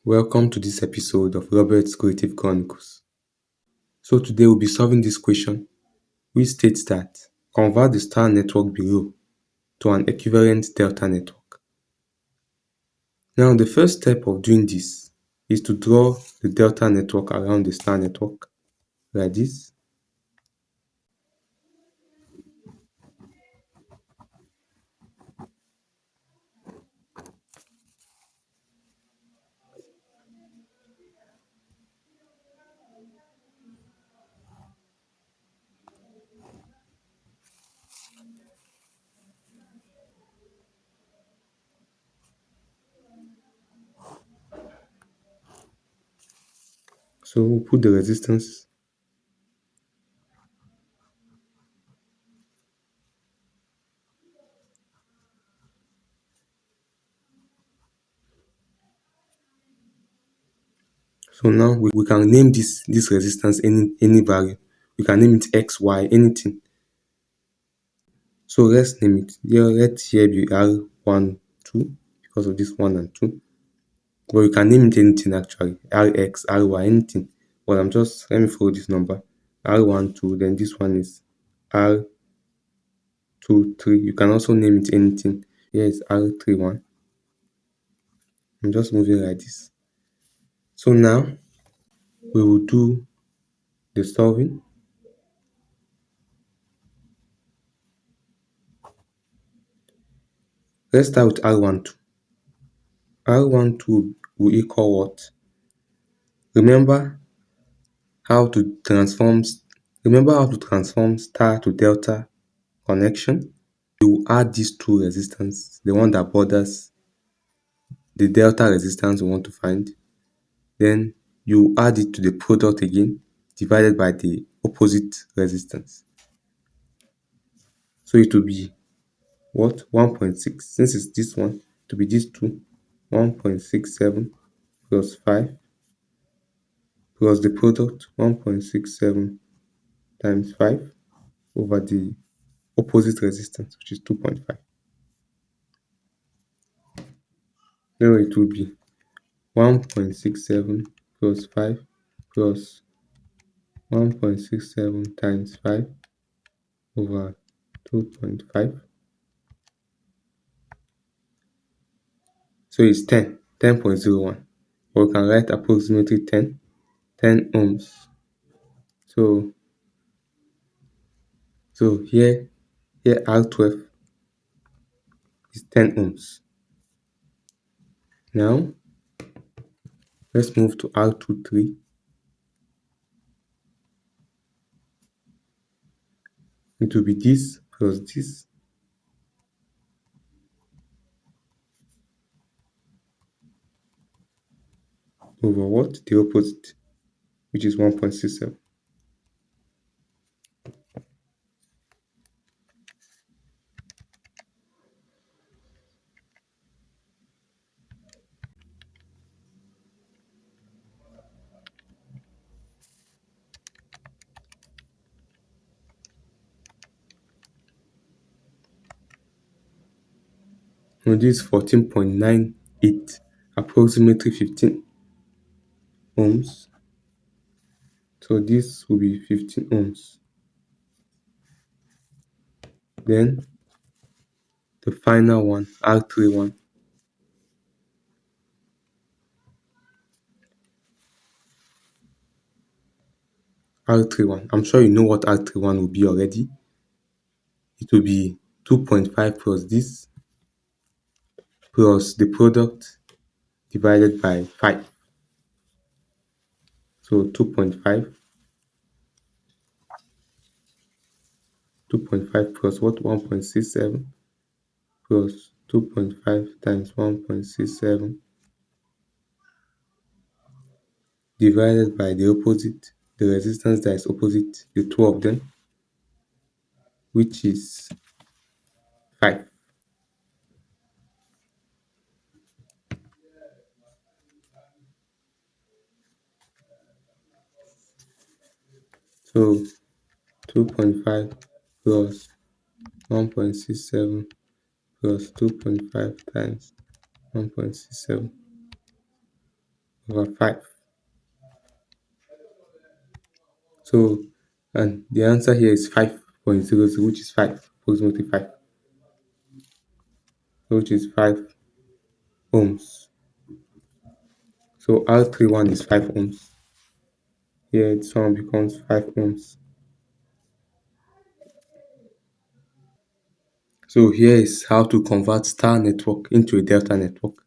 Welcome to this episode of Robert's Creative Chronicles. So today we'll be solving this question, which states that convert the star network below to an equivalent delta network. Now the first step of doing this is to draw the delta network around the star network like this. So we'll put the resistance. So now we can name this resistance any value. We can name it X, Y, anything. So let's name it. Let here be R1, 2 because of this 1 and 2. But you can name it anything actually. RX, RY, anything. But let me follow this number. R1, 2, then this one is R2, 3. You can also name it anything. Here is R3, 1. I'm just moving like this. So now we will do the solving. Let's start with R1, 2. R1, 2 will equal what? Remember how to transform star to delta connection. You will add these two resistance, the one that borders the delta resistance we want to find. Then you add it to the product again, divided by the opposite resistance. So it will be what? 1.6. Since it's this one, to be this two, 1.67 plus 5 plus the product, 1.67 times 5 over the opposite resistance, which is 2.5. Then it will be 1.67 plus 5 plus 1.67 times 5 over 2.5. So it's 10.01. Or we can write approximately 10 ohms. So here R12 is 10 ohms. Now let's move to R23. It will be this plus this over what? The opposite, which is 1.67. Now this is 14.98, approximately 15 ohms. So this will be 15 ohms. Then the final one, R31. R31. I'm sure you know what R31 will be already. It will be 2.5 plus this plus the product divided by 5. So 2.5 plus what? 1.67 plus 2.5 times 1.67 divided by the opposite, the resistance that is opposite the two of them, which is 5. So 2.5 plus 1.67 plus 2.5 times 1.67 over 5. So, and the answer here is 5.00, which is 5, approximately 5, which is 5 ohms. So R31 is 5 ohms. Here, this one becomes 5 ohms. So here is how to convert star network into a delta network.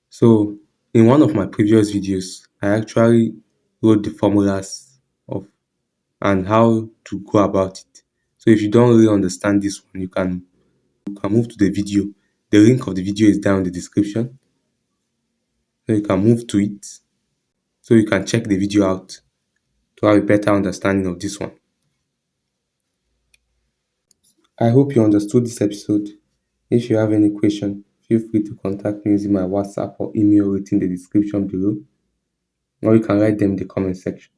So in one of my previous videos, I actually wrote the formulas of and how to go about it. So if you don't really understand this one, you can move to the video. The link of the video is down in the description. So you can move to it. So you can check the video out to have a better understanding of this one. I hope you understood this episode. If you have any question, feel free to contact me using my WhatsApp or email within the description below, or you can write them in the comment section.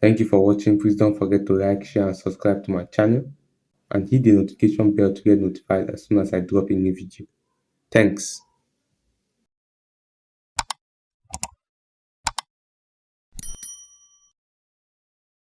Thank you for watching. Please don't forget to like, share, and subscribe to my channel, and hit the notification bell to get notified as soon as I drop a new video. Thanks.